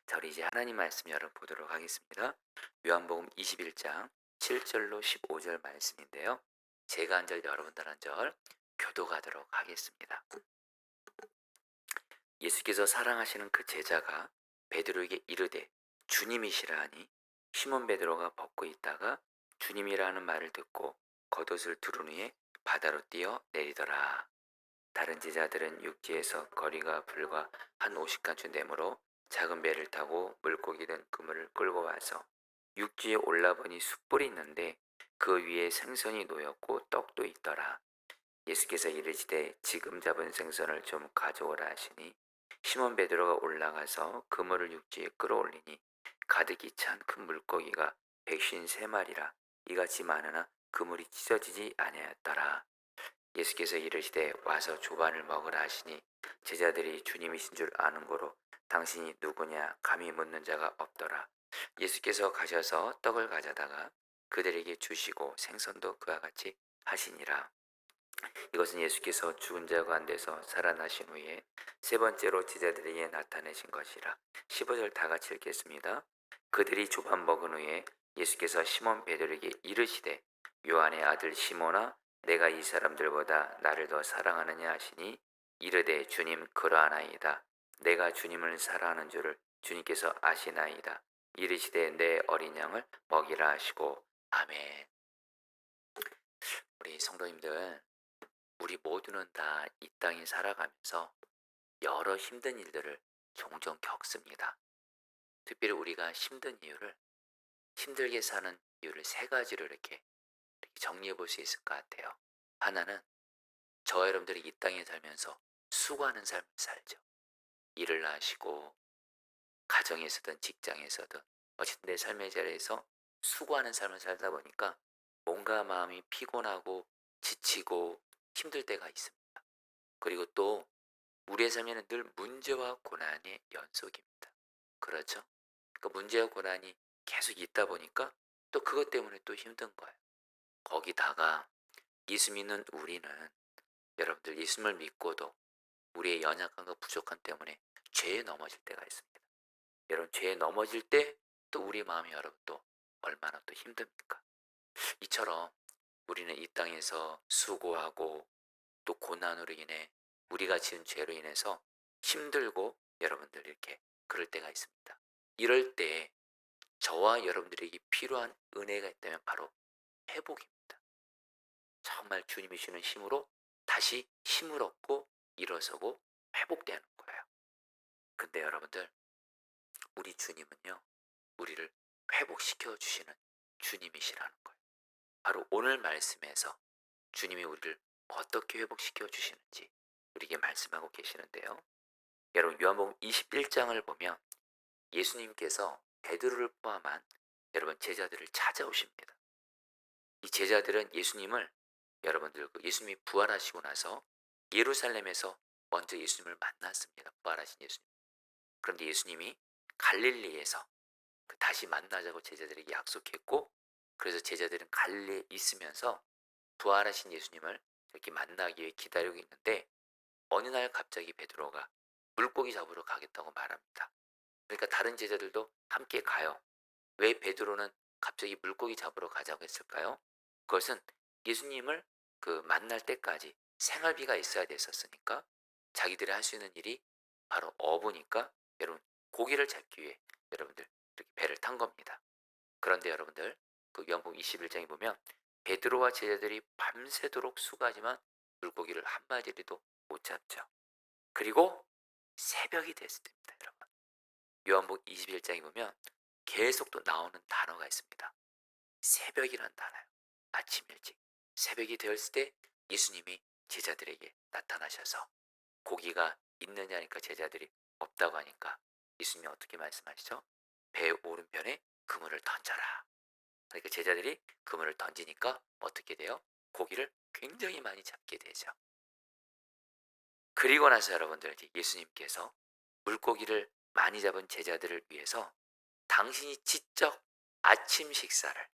자, 우리 이제 하나님 말씀 열어보도록 하겠습니다. 요한복음 21장 7절로 15절 말씀인데요. 제가 한 절, 여러분들 한 절 교독하도록 하겠습니다. 예수께서 사랑하시는 그 제자가 베드로에게 이르되 주님이시라 하니 시몬 베드로가 벗고 있다가 주님이라는 말을 듣고 겉옷을 두른 후에 바다로 뛰어 내리더라. 다른 제자들은 육지에서 거리가 불과 한 50간 내므로 작은 배를 타고 물고기 든 그물을 끌고 와서 육지에 올라보니 숯불이 있는데 그 위에 생선이 놓였고 떡도 있더라. 예수께서 이르시되 지금 잡은 생선을 좀 가져오라 하시니 시몬 베드로가 올라가서 그물을 육지에 끌어올리니 가득히 찬 큰 물고기가 153마리라 이같이 많으나 그물이 찢어지지 아니하였더라. 예수께서 이르시되 와서 조반을 먹으라 하시니 제자들이 주님이신 줄 아는 고로 당신이 누구냐 감히 묻는 자가 없더라. 예수께서 가셔서 떡을 가져다가 그들에게 주시고 생선도 그와 같이 하시니라. 이것은 예수께서 죽은 자 가운데서 살아나신 후에 세 번째로 제자들에게 나타내신 것이라. 15절 다 같이 읽겠습니다. 그들이 조반 먹은 후에 예수께서 시몬 베드로에게 이르시되 요한의 아들 시몬아 내가 이 사람들보다 나를 더 사랑하느냐 하시니 이르되 주님 그러하나이다. 내가 주님을 사랑하는 줄을 주님께서 아시나이다. 이르시되 내 어린 양을 먹이라 하시고 아멘. 우리 성도님들, 우리 모두는 다 이 땅에 살아가면서 여러 힘든 일들을 종종 겪습니다. 특별히 우리가 힘들게 사는 이유를 세 가지로 이렇게 정리해 볼 수 있을 것 같아요. 하나는 저와 여러분들이 이 땅에 살면서 수고하는 삶을 살죠. 일을 하시고 가정에서든 직장에서든 어쨌든 내 삶의 자리에서 수고하는 삶을 살다 보니까 뭔가 마음이 피곤하고 지치고 힘들 때가 있습니다. 그리고 또 우리의 삶에는 늘 문제와 고난의 연속입니다. 그렇죠? 그 문제와 고난이 계속 있다 보니까 또 그것 때문에 또 힘든 거예요. 거기다가 예수 믿는 우리는 여러분들 예수님을 믿고도 우리의 연약함과 부족함 때문에 죄에 넘어질 때가 있습니다. 여러분 죄에 넘어질 때 또 우리 마음이 여러분 또 얼마나 또 힘듭니까? 이처럼 우리는 이 땅에서 수고하고 또 고난으로 인해 우리가 지은 죄로 인해서 힘들고 여러분들 이렇게 그럴 때가 있습니다. 이럴 때 저와 여러분들에게 필요한 은혜가 있다면 바로 회복입니다. 정말 주님이 주는 힘으로 다시 힘을 얻고 일어서고 회복되는 거예요. 근데 여러분들 우리 주님은요 우리를 회복시켜 주시는 주님이시라는 거예요. 바로 오늘 말씀에서 주님이 우리를 어떻게 회복시켜 주시는지 우리에게 말씀하고 계시는데요. 여러분 요한복음 21장을 보면 예수님께서 베드로를 포함한 여러분 제자들을 찾아오십니다. 이 제자들은 예수님을 여러분들 예수님이 부활하시고 나서 예루살렘에서 먼저 예수님을 만났습니다. 부활하신 예수님. 그런데 예수님이 갈릴리에서 다시 만나자고 제자들에게 약속했고 그래서 제자들은 갈릴리에 있으면서 부활하신 예수님을 이렇게 만나기 위해 기다리고 있는데 어느 날 갑자기 베드로가 물고기 잡으러 가겠다고 말합니다. 그러니까 다른 제자들도 함께 가요. 왜 베드로는 갑자기 물고기 잡으러 가자고 했을까요? 그것은 예수님을 만날 때까지 생활비가 있어야 됐었으니까 자기들이 할 수 있는 일이 바로 어부니까 여러분 고기를 잡기 위해 여러분들 이렇게 배를 탄 겁니다. 그런데 여러분들 요한복음 21장에 보면 베드로와 제자들이 밤새도록 수고하지만 물고기를 한 마리도 못 잡죠. 그리고 새벽이 됐을 때입니다, 여러분. 요한복음 21장에 보면 계속 또 나오는 단어가 있습니다. 새벽이라는 단어예요. 아침 일찍. 새벽이 되었을 때 예수님이 제자들에게 나타나셔서 고기가 있느냐니까 제자들이 없다고 하니까 예수님이 어떻게 말씀하시죠? 배 오른편에 그물을 던져라. 그러니까 제자들이 그물을 던지니까 어떻게 돼요? 고기를 굉장히 많이 잡게 되죠. 그리고 나서 여러분들 예수님께서 물고기를 많이 잡은 제자들을 위해서 당신이 직접 아침 식사를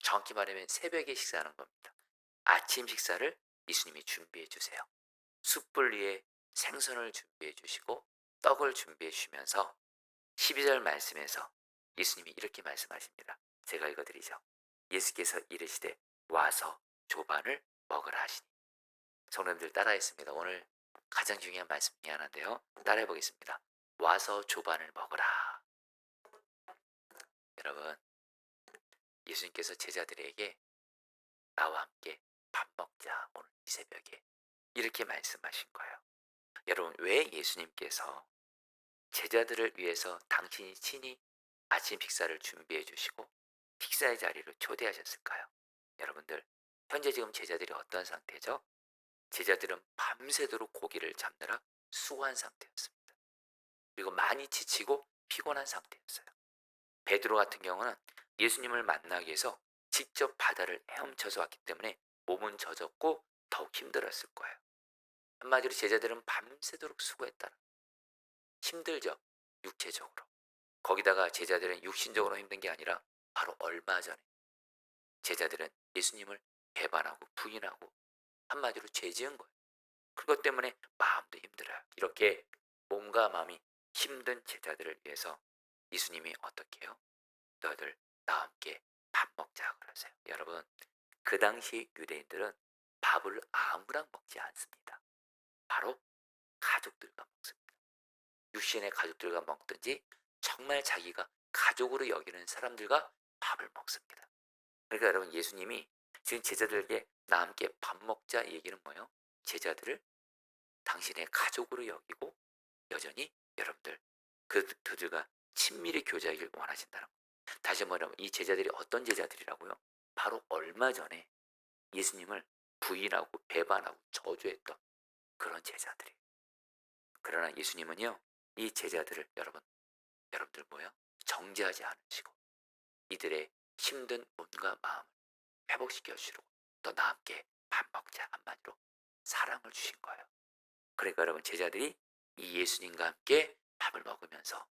정확히 말하면 새벽에 식사하는 겁니다. 아침 식사를 예수님이 준비해 주세요. 숯불 위에 생선을 준비해 주시고 떡을 준비해 주시면서 12절 말씀에서 예수님이 이렇게 말씀하십니다. 제가 읽어드리죠. 예수께서 이르시되 와서 조반을 먹으라 하시니. 성도님들 따라했습니다. 오늘 가장 중요한 말씀 중에 하나인데요. 따라해 보겠습니다. 와서 조반을 먹으라. 여러분, 예수님께서 제자들에게 나와 함께 밥 먹자 오늘 이 새벽에 이렇게 말씀하신 거예요. 여러분, 왜 예수님께서 제자들을 위해서 당신이 친히 아침 식사를 준비해 주시고 식사의 자리로 초대하셨을까요? 여러분들, 현재 지금 제자들이 어떤 상태죠? 제자들은 밤새도록 고기를 잡느라 수고한 상태였습니다. 그리고 많이 지치고 피곤한 상태였어요. 베드로 같은 경우는 예수님을 만나기 위해서 직접 바다를 헤엄쳐서 왔기 때문에 몸은 젖었고 더욱 힘들었을 거예요. 한마디로 제자들은 밤새도록 수고했다는, 힘들죠. 육체적으로. 거기다가 제자들은 육신적으로 힘든 게 아니라 바로 얼마 전에 제자들은 예수님을 배반하고 부인하고 한마디로 죄 지은 거예요. 그것 때문에 마음도 힘들어요. 이렇게 몸과 마음이 힘든 제자들을 위해서 예수님이 어떻게 해요? 너희들 나와 함께 밥 먹자 그러세요. 여러분, 그 당시 유대인들은 밥을 아무랑 먹지 않습니다. 바로 가족들과 먹습니다. 육신의 가족들과 먹든지 정말 자기가 가족으로 여기는 사람들과 밥을 먹습니다. 그러니까 여러분, 예수님이 지금 제자들에게 나 함께 밥 먹자 얘기는 뭐예요? 제자들을 당신의 가족으로 여기고 여전히 여러분들 그들과 친밀히 교제하길 원하신다는 거예요. 다시 한번 여러분, 이 제자들이 어떤 제자들이라고요? 바로 얼마 전에 예수님을 부인하고 배반하고 저주했던 그런 제자들이에요. 그러나 예수님은요, 이 제자들을 여러분들 뭐예요? 정죄하지 않으시고 이들의 힘든 몸과 마음을 회복시켜 주시고 또 나 함께 밥 먹자 한마디로 사랑을 주신 거예요. 그러니까 여러분, 제자들이 이 예수님과 함께 밥을 먹으면서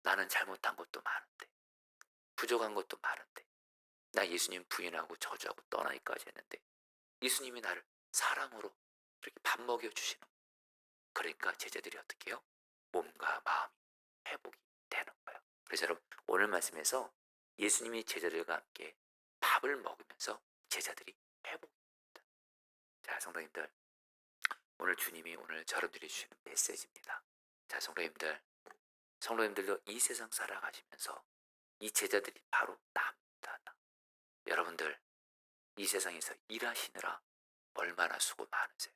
나는 잘못한 것도 많은데 부족한 것도 많은데 나 예수님 부인하고 저주하고 떠나기까지 했는데 예수님이 나를 사랑으로 이렇게 밥 먹여주시는 거예요. 그러니까 제자들이 어떻게 해요? 몸과 마음이 회복이 되는 거예요. 그래서 여러분, 오늘 말씀에서 예수님이 제자들과 함께 밥을 먹으면서 제자들이 회복됩니다. 자, 성도님들, 오늘 주님이 오늘 여러분들이 주시는 메시지입니다. 자, 성도님들도 이 세상 살아가시면서 이 제자들이 바로 나입니다. 나. 여러분들, 이 세상에서 일하시느라 얼마나 수고 많으세요.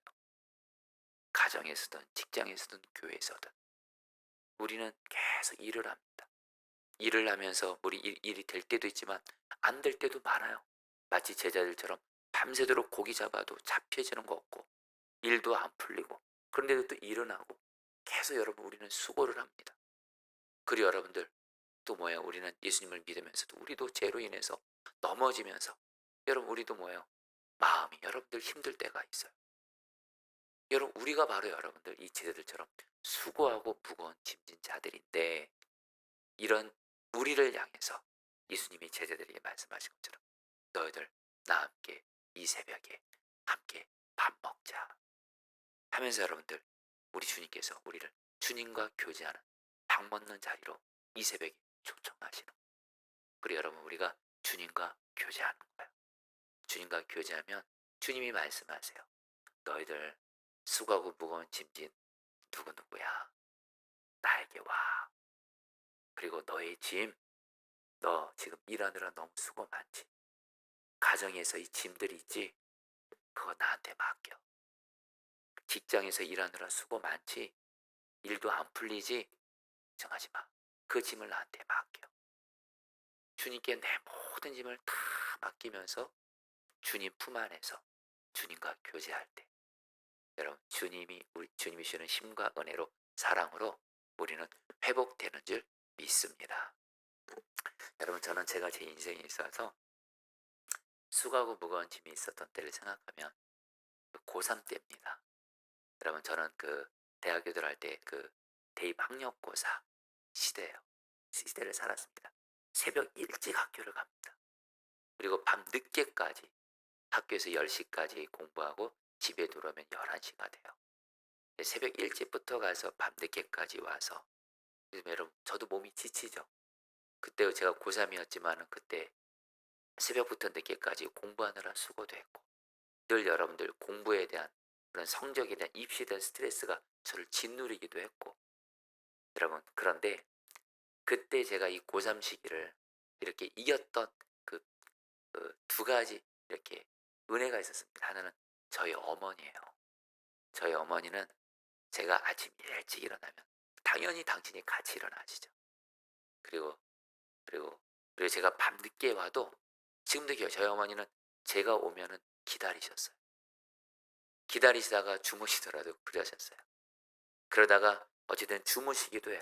가정에서든 직장에서든 교회에서든 우리는 계속 일을 합니다. 일을 하면서 우리 일이 될 때도 있지만 안 될 때도 많아요. 마치 제자들처럼 밤새도록 고기 잡아도 잡혀지는 거 없고 일도 안 풀리고 그런데도 또 일은 하고 계속 여러분 우리는 수고를 합니다. 그리고 여러분들 또 뭐예요? 우리는 예수님을 믿으면서도 우리도 죄로 인해서 넘어지면서 여러분 우리도 뭐예요? 마음이 여러분들 힘들 때가 있어요. 여러분, 우리가 바로 여러분들 이 제자들처럼 수고하고 무거운 짐진 자들인데 이런 우리를 향해서 예수님이 제자들에게 말씀하신 것처럼 너희들 나 함께 이 새벽에 함께 밥 먹자 하면서 여러분들 우리 주님께서 우리를 주님과 교제하는 밥 먹는 자리로 이 새벽에 초청하시는 거예요. 그리고 여러분, 우리가 주님과 교제하는 거예요. 주님과 교제하면 주님이 말씀하세요. 너희들 수고하고 무거운 짐진 누구누구야 나에게 와. 그리고 너의 짐, 너 지금 일하느라 너무 수고 많지. 가정에서 이 짐들이 있지, 그거 나한테 맡겨. 직장에서 일하느라 수고 많지, 일도 안 풀리지, 걱정하지 마. 그 짐을 나한테 맡겨. 주님께 내 모든 짐을 다 맡기면서 주님 품 안에서 주님과 교제할 때 여러분, 우리 주님이 주시는 힘과 은혜로 사랑으로 우리는 회복되는 줄 믿습니다. 여러분, 저는 제가 제 인생에 있어서 수고하고 무거운 짐이 있었던 때를 생각하면 고3 때입니다. 여러분, 저는 그 대학교 들어갈 때 그 대입 학력고사 시대를 살았습니다. 새벽 일찍 학교를 갑니다. 그리고 밤 늦게까지 학교에서 10시까지 공부하고 집에 들어오면 11시가 돼요. 새벽 일찍부터 가서 밤 늦게까지 와서 요즘 여러분 저도 몸이 지치죠. 그때 제가 고3이었지만은 그때 새벽부터 늦게까지 공부하느라 수고도 했고 늘 여러분들 공부에 대한 그런 성적에 대한 입시에 대한 스트레스가 저를 짓누르기도 했고 여러분 그런데 그때 제가 이 고3 시기를 이렇게 이겼던 그 두 가지 이렇게 은혜가 있었습니다. 하나는 저희 어머니예요. 저희 어머니는 제가 아침 일찍 일어나면 당연히 당신이 같이 일어나시죠. 그리고 그리고 그리고 제가 밤늦게 와도 지금도 기억해요. 저희 어머니는 제가 오면은 기다리셨어요. 기다리시다가 주무시더라도 그러셨어요. 그러다가 어쨌든 주무시기도 해요.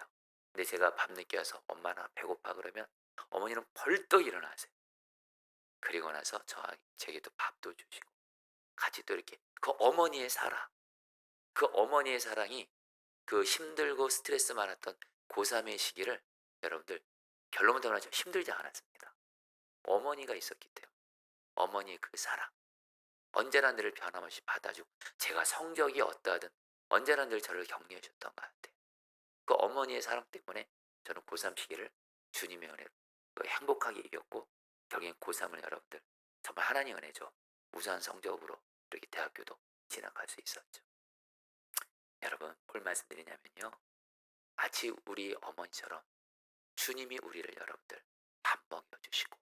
근데 제가 밤늦게 와서 "엄마 나 배고파." 그러면 어머니는 벌떡 일어나세요. 그리고 나서 제게 또 밥도 주시고 같이 또 이렇게 그 어머니의 사랑, 그 어머니의 사랑이 그 힘들고 스트레스 많았던 고3의 시기를 여러분들 결론부터 말하자면 힘들지 않았습니다. 어머니가 있었기 때문에. 어머니의 그 사랑. 언제나 늘 변함없이 받아주고 제가 성적이 어떠하든 언제나 늘 저를 격려해 줬던 것 같아요. 그 어머니의 사랑 때문에 저는 고3 시기를 주님의 은혜로 행복하게 이겼고 결국엔 고3을 여러분들 정말 하나님 은혜죠. 우수한 성적으로 이렇게 대학교도 진학할 수 있었죠. 여러분 뭘 말씀드리냐면요. 마치 우리 어머니처럼 주님이 우리를 여러분들 밥 먹여주시고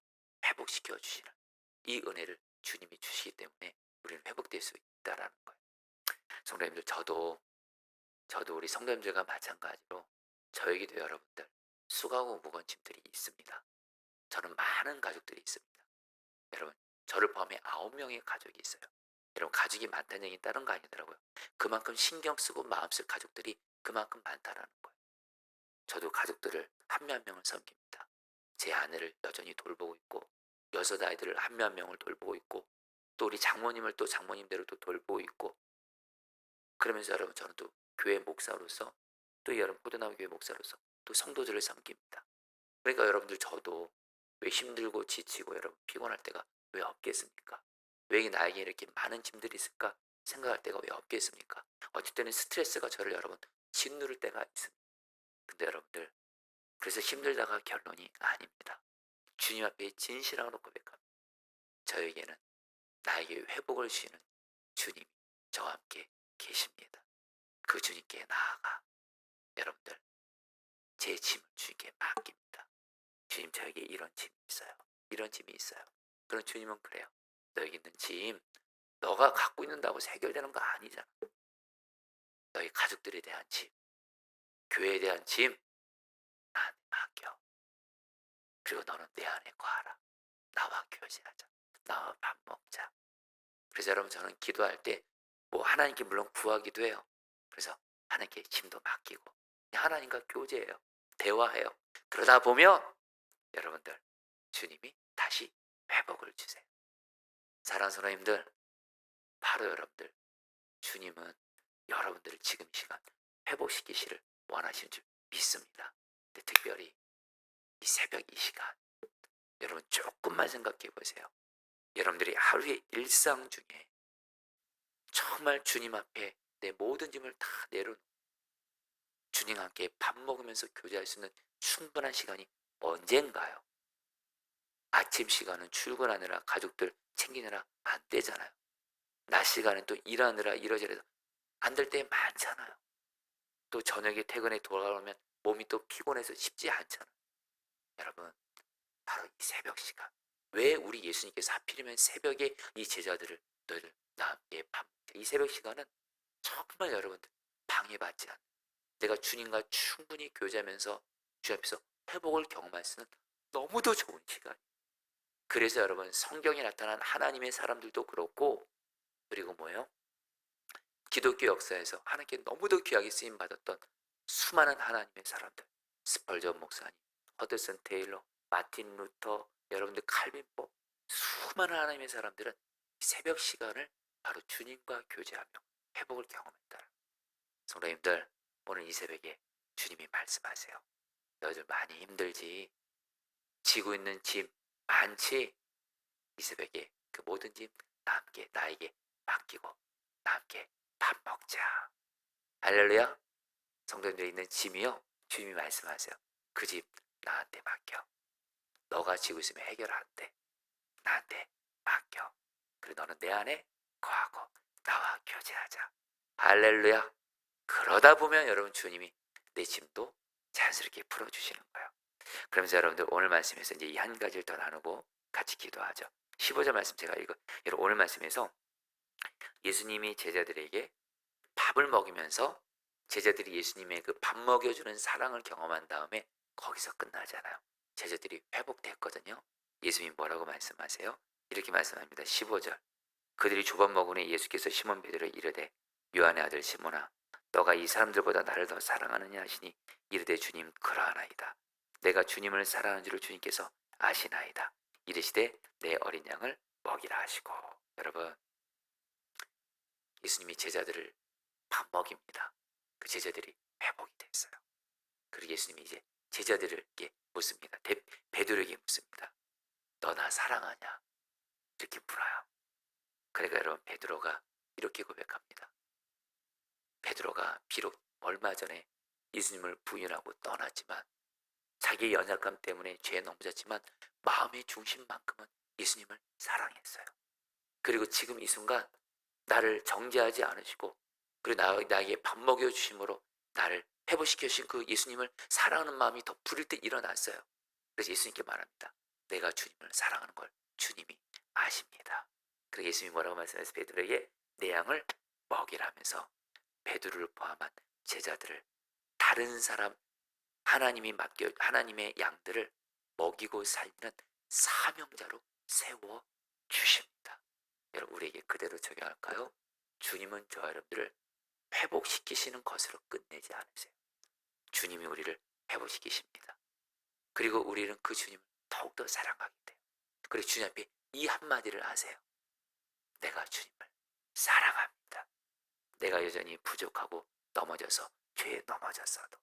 회복시켜 주시는 이 은혜를 주님이 주시기 때문에 우리는 회복될 수 있다라는 거예요. 성도님들 저도 우리 성도님들과 마찬가지로 저에게도 여러분들 수고하고 무거운 짐들이 있습니다. 저는 많은 가족들이 있습니다. 여러분 저를 포함해 9명의 가족이 있어요. 여러분 가족이 많다는 얘기는 다른 거 아니더라고요. 그만큼 신경 쓰고 마음 쓸 가족들이 그만큼 많다라는 거예요. 저도 가족들을 한 명 한 명을 섬깁니다. 제 아내를 여전히 돌보고 있고 6 아이들을 한 명 한 명을 돌보고 있고 또 우리 장모님을 또 장모님대로 또 돌보고 있고 그러면서 여러분 저는 또 교회 목사로서 또 여러분 포도나무 교회 목사로서 또 성도들을 섬깁니다. 그러니까 여러분들 저도 왜 힘들고 지치고 여러분 피곤할 때가 왜 없겠습니까? 왜 나에게 이렇게 많은 짐들이 있을까 생각할 때가 왜 없겠습니까? 어쩔 때는 스트레스가 저를 여러분 짓누를 때가 있습니다. 근데 여러분들 그래서 힘들다가 결론이 아닙니다. 주님 앞에 진실함으로 고백합니다. 저에게는 나에게 회복을 주시는 주님이 저와 함께 계십니다. 그 주님께 나아가 여러분들 제 짐을 주님께 맡깁니다. 주님 저에게 이런 짐이 있어요. 이런 짐이 있어요. 그런 주님은 그래요. 너에게 있는 짐 너가 갖고 있는다고 해결되는 거 아니잖아. 너희 가족들에 대한 짐, 교회에 대한 짐 나한테 맡겨. 그리고 너는 내 안에 거하라. 나와 교제하자. 나와 밥 먹자. 그래서 여러분 저는 기도할 때 뭐 하나님께 물론 구하기도 해요. 그래서 하나님께 짐도 맡기고 하나님과 교제해요. 대화해요. 그러다 보면 여러분들 주님이 다시 회복을 주세요. 사랑하는 성도님들 바로 여러분들 주님은 여러분들을 지금 이 시간 회복시키시를 원하시는 줄 믿습니다. 근데 특별히 이 새벽 이 시간 여러분 조금만 생각해 보세요. 여러분들이 하루의 일상 중에 정말 주님 앞에 내 모든 짐을 다 내려놓고 주님과 함께 밥 먹으면서 교제할 수 있는 충분한 시간이 언젠가요? 아침 시간은 출근하느라 가족들 챙기느라 안 되잖아요. 낮 시간은 또 일하느라 이러저러해서 안 될 때 많잖아요. 또 저녁에 퇴근해 돌아오면 몸이 또 피곤해서 쉽지 않잖아요. 여러분 바로 이 새벽 시간 왜 우리 예수님께서 하필이면 새벽에 이 제자들을 너희들 나 함께 밥 먹자. 이 새벽 시간은 정말 여러분들 방해받지 않는 내가 주님과 충분히 교제하면서 주 앞에서 회복을 경험할 수 있는 너무도 좋은 시간. 그래서 여러분 성경에 나타난 하나님의 사람들도 그렇고 그리고 뭐예요? 기독교 역사에서 하나님께 너무도 귀하게 쓰임 받았던 수많은 하나님의 사람들 스펄전 목사님, 허드슨 테일러, 마틴 루터, 여러분들 칼빈법 수많은 하나님의 사람들은 새벽 시간을 바로 주님과 교제하며 회복을 경험했다. 성도님들 오늘 이 새벽에 주님이 말씀하세요. 너희들 많이 힘들지? 지고 있는 짐 많지? 이 새벽에 그 모든 짐 나에게 맡기고 나 함께 밥 먹자. 할렐루야. 성도님들이 있는 짐이요 주님이 말씀하세요. 그 집 나한테 맡겨. 너가 지고 있으면 해결 안 돼. 나한테 맡겨. 그리고 너는 내 안에 거하고 나와 교제하자. 할렐루야. 그러다 보면 여러분 주님이 내 짐도 자연스럽게 풀어주시는 거예요. 그러면서 여러분들 오늘 말씀에서 이제 이 한 가지를 더 나누고 같이 기도하죠. 15절 말씀 제가 여러분 오늘 말씀에서 예수님이 제자들에게 밥을 먹이면서 제자들이 예수님의 그 밥 먹여주는 사랑을 경험한 다음에 거기서 끝나잖아요. 제자들이 회복됐거든요. 예수님이 뭐라고 말씀하세요? 이렇게 말씀합니다. 15절. 그들이 조밥 먹으니 예수께서 시몬 베드로에게 이르되 요한의 아들 시몬아 너가 이 사람들보다 나를 더 사랑하느냐 하시니 이르되 주님 그러하나이다. 내가 주님을 사랑하는 줄을 주님께서 아시나이다. 이르시되 내 어린 양을 먹이라 하시고. 여러분 예수님이 제자들을 밥 먹입니다. 그 제자들이 회복이 됐어요. 그리고 예수님이 이제 제자들에게 묻습니다. 베드로에게 묻습니다. 너 나 사랑하냐? 이렇게 물어요. 그러니까 여러분 베드로가 이렇게 고백합니다. 베드로가 비록 얼마 전에 예수님을 부인하고 떠났지만 자기의 연약함 때문에 죄에 넘어졌지만 마음의 중심만큼은 예수님을 사랑했어요. 그리고 지금 이 순간 나를 정죄하지 않으시고 그리고 나에게 밥 먹여주심으로 나를 회복시켜 주신 그 예수님을 사랑하는 마음이 더 부릴 때 일어났어요. 그래서 예수님께 말합니다. 내가 주님을 사랑하는 걸 주님이 아십니다. 그래서 예수님이 뭐라고 말씀하세요? 베드로에게 내 양을 먹이라면서 베드로를 포함한 제자들을 다른 사람 하나님의 양들을 먹이고 살리는 사명자로 세워 주십니다. 여러분 우리에게 그대로 적용할까요? 주님은 저와 여러분들을 회복시키시는 것으로 끝내지 않으세요. 주님이 우리를 회복시키십니다. 그리고 우리는 그 주님을 더욱더 사랑하게 돼요. 그리고 주님 앞에 이 한마디를 하세요. 내가 주님을 사랑합니다. 내가 여전히 부족하고 넘어져서 죄에 넘어졌어도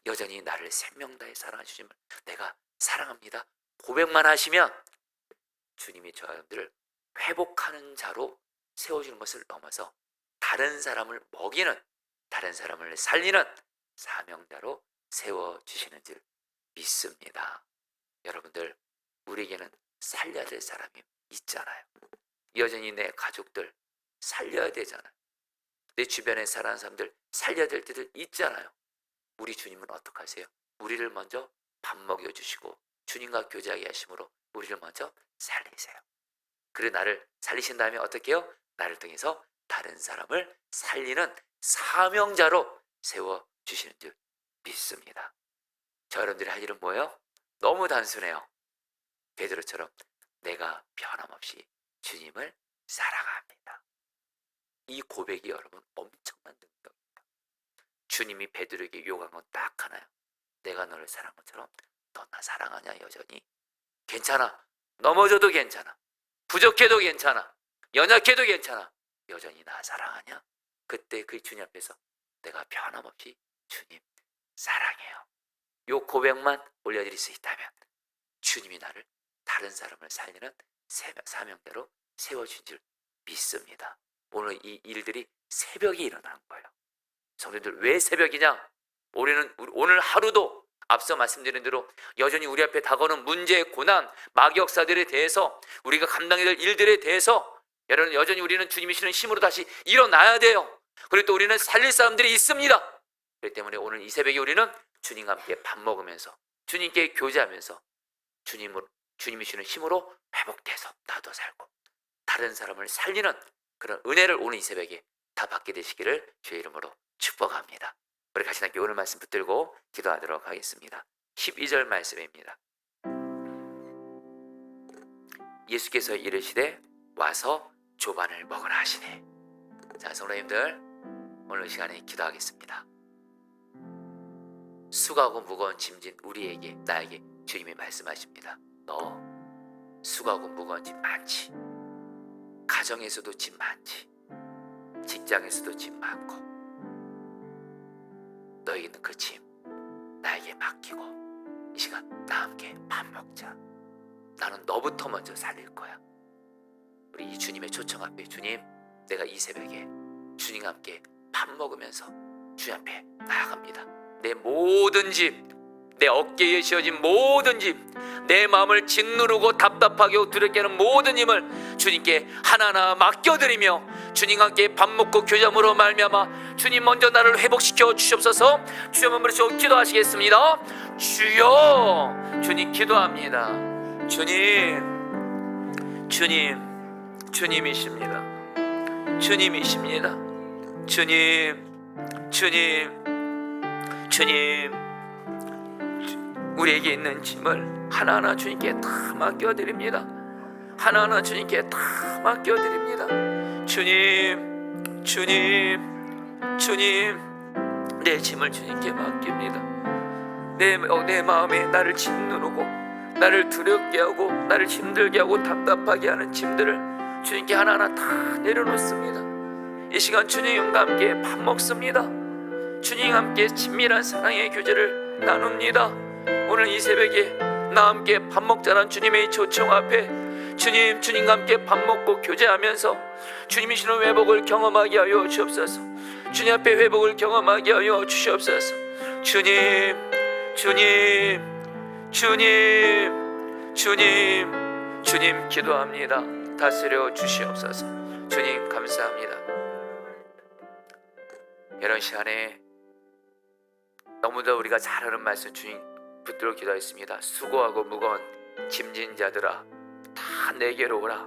여전히 나를 생명 다해 사랑하는 주님을 내가 사랑합니다. 고백만 하시면 주님이 저와 여러분들을 회복하는 자로 세워주는 것을 넘어서 다른 사람을 먹이는, 다른 사람을 살리는 사명자로 세워주시는 줄 믿습니다. 여러분들 우리에게는 살려야 될 사람이 있잖아요. 여전히 내 가족들 살려야 되잖아요. 내 주변에 사랑하는 사람들 살려야 될 때들 있잖아요. 우리 주님은 어떻게 하세요? 우리를 먼저 밥 먹여주시고 주님과 교제하게 하심으로 우리를 먼저 살리세요. 그리고 나를 살리신 다음에 어떻게 해요? 나를 통해서 다른 사람을 살리는 사명자로 세워주시는 줄 믿습니다. 저 여러분들이 할 일은 뭐예요? 너무 단순해요. 베드로처럼 내가 변함없이 주님을 사랑합니다. 이 고백이 여러분 엄청난 능력입니다. 주님이 베드로에게 요구한 건 딱 하나요. 내가 너를 사랑한 것처럼 너 나 사랑하냐 여전히? 괜찮아. 넘어져도 괜찮아. 부족해도 괜찮아. 연약해도 괜찮아. 여전히 나 사랑하냐? 그때 그 주님 앞에서 내가 변함없이 주님 사랑해요. 요 고백만 올려드릴 수 있다면 주님이 나를 다른 사람을 살리는 사명대로 세워준 줄 믿습니다. 오늘 이 일들이 새벽에 일어난 거예요. 성도들 왜 새벽이냐? 우리는 오늘 하루도 앞서 말씀드린 대로 여전히 우리 앞에 다가오는 문제, 고난, 마귀역사들에 대해서 우리가 감당해야 될 일들에 대해서 여러분 여전히 우리는 주님이 주시는 힘으로 다시 일어나야 돼요. 그리고 또 우리는 살릴 사람들이 있습니다. 그렇기 때문에 오늘 이 새벽에 우리는 주님과 함께 밥 먹으면서 주님께 교제하면서 주님이 주시는 힘으로 회복돼서 나도 살고 다른 사람을 살리는 그런 은혜를 오늘 이 새벽에 다 받게 되시기를 주의 이름으로 축복합니다. 우리 같이 함께 오늘 말씀 붙들고 기도하도록 하겠습니다. 12절 말씀입니다. 예수께서 이르시되 와서 조반을 먹으라 하시네. 자, 성도님들 오늘 시간에 기도하겠습니다. 수고하고 무거운 짐진 우리에게 나에게 주님이 말씀하십니다. 너 수고하고 무거운 짐 많지. 가정에서도 짐 많지. 직장에서도 짐 많고 너에게 있는 그 짐 나에게 맡기고 이 시간 나 함께 밥 먹자. 나는 너부터 먼저 살릴 거야. 우리 이 주님의 초청 앞에 주님 내가 이 새벽에 주님과 함께 밥 먹으면서 주님 앞에 나아갑니다. 내 모든 짐, 내 어깨에 씌워진 모든 짐, 내 마음을 짓누르고 답답하게 두렵게 하는 모든 힘을 주님께 하나하나 맡겨드리며 주님과 함께 밥 먹고 교제함으로 말미암아 주님 먼저 나를 회복시켜 주시옵소서. 주여 한번 부르시고 기도하시겠습니다. 주여, 주님 기도합니다. 주님이십니다. 주님이십니다. 주님, 우리에게 있는 짐을 하나하나 주님께 다 맡겨드립니다. 하나하나 주님께 다 맡겨드립니다. 주님, 내 짐을 주님께 맡깁니다. 내 마음에 나를 짓누르고 나를 두렵게 하고 나를 힘들게 하고 답답하게 하는 짐들을 주님께 하나하나 다 내려놓습니다. 이 시간 주님과 함께 밥 먹습니다. 주님과 함께 친밀한 사랑의 교제를 나눕니다. 오늘 이 새벽에 나와 함께 밥 먹자는 주님의 초청 앞에 주님과 함께 밥 먹고 교제하면서 주님이 주는 회복을 경험하게 하여 주옵소서. 주님 앞에 회복을 경험하게 하여 주시옵소서. 주님 기도합니다. 다스려 주시옵소서. 주님 감사합니다. 이런 시간에 너무도 우리가 잘 아는 말씀 주님 붙들어 기도하겠습니다. 수고하고 무거운 짐진 자들아 다 내게로 오라.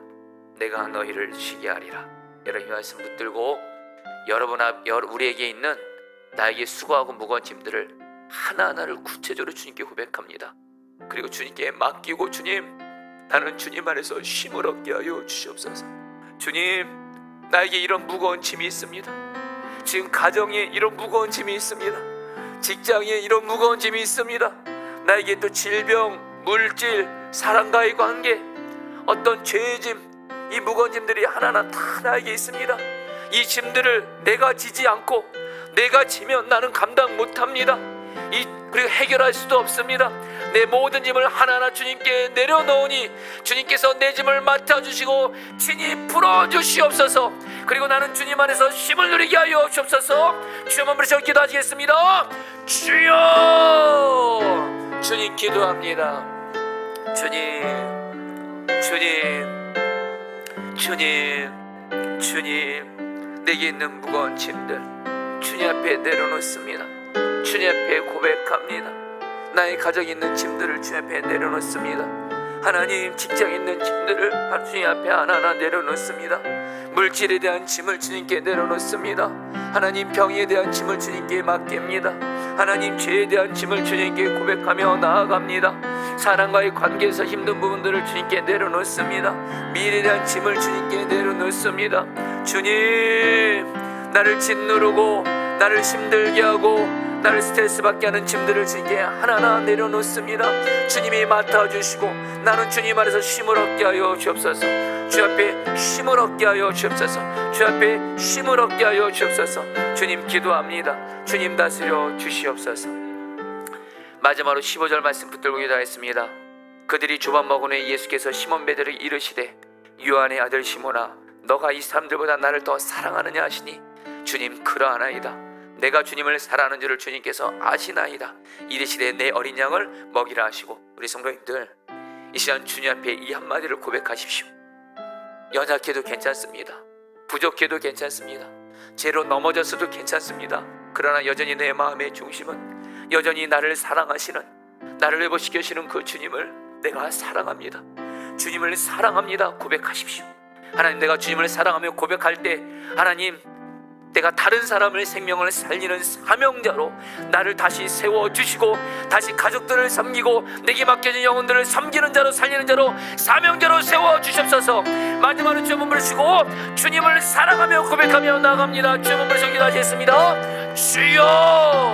내가 너희를 쉬게 하리라. 여러분 이 말씀 붙들고 우리에게 있는 나에게 수고하고 무거운 짐들을 하나하나를 구체적으로 주님께 고백합니다. 그리고 주님께 맡기고 주님, 나는 주님 안에서 쉼을 얻게 하여 주시옵소서. 주님, 나에게 이런 무거운 짐이 있습니다. 지금 가정에 이런 무거운 짐이 있습니다. 직장에 이런 무거운 짐이 있습니다. 나에게 또 질병, 물질, 사람과의 관계, 어떤 죄의 짐, 이 무거운 짐들이 하나하나 다 나에게 있습니다. 이 짐들을 내가 지지 않고 내가 지면 나는 감당 못합니다. 그리고 해결할 수도 없습니다. 내 모든 짐을 하나하나 주님께 내려놓으니 주님께서 내 짐을 맡아주시고 친히 풀어주시옵소서. 그리고 나는 주님 안에서 쉼을 누리게 하여 주옵소서. 주여 한번 부르셔 기도하시겠습니다. 주여, 주님 기도합니다. 주님, 내게 있는 무거운 짐들 주님 앞에 내려놓습니다. 주님 앞에 고백합니다. 나의 가정에 있는 짐들을 주님 앞에 내려놓습니다. 하나님, 직장에 있는 짐들을 주님 앞에 하나하나 내려놓습니다. 물질에 대한 짐을 주님께 내려놓습니다. 하나님, 병에 대한 짐을 주님께 맡깁니다. 하나님, 죄에 대한 짐을 주님께 고백하며 나아갑니다. 사람과의 관계에서 힘든 부분들을 주님께 내려놓습니다. 미래에 대한 짐을 주님께 내려놓습니다. 주님, 나를 짓누르고 나를 힘들게 하고 나를 스트레스 받게 하는 짐들을 주님께 하나하나 내려놓습니다. 주님이 맡아주시고 나는 주님 안에서 쉼을 얻게 하여 주옵소서. 주 앞에 쉼을 얻게 하여 주옵소서. 주 앞에 쉼을 얻게 하여 주옵소서. 주님 기도합니다. 주님 다스려 주시옵소서. 마지막으로 15절 말씀 붙들고 기도하겠습니다. 그들이 조밥 먹은 후에 예수께서 시몬 베드로에게 이르시되 요한의 아들 시몬아, 너가 이 사람들보다 나를 더 사랑하느냐 하시니 주님 그러하나이다. 내가 주님을 사랑하는 줄을 주님께서 아시나이다. 이르시되 내 어린 양을 먹이라 하시고. 우리 성도님들, 이 시간 주님 앞에 이 한마디를 고백하십시오. 연약해도 괜찮습니다. 부족해도 괜찮습니다. 죄로 넘어졌어도 괜찮습니다. 그러나 여전히 내 마음의 중심은 여전히 나를 사랑하시는, 나를 회복시키시는 그 주님을 내가 사랑합니다. 주님을 사랑합니다. 고백하십시오. 하나님, 내가 주님을 사랑하며 고백할 때 하나님, 내가 다른 사람의 생명을 살리는 사명자로 나를 다시 세워주시고 다시 가족들을 섬기고 내게 맡겨진 영혼들을 섬기는 자로 살리는 자로 사명자로 세워주시옵소서. 마지막으로 주여 부르시고 주님을 사랑하며 고백하며 나아갑니다. 주여 부르시고 기도하시겠습니다. 주여.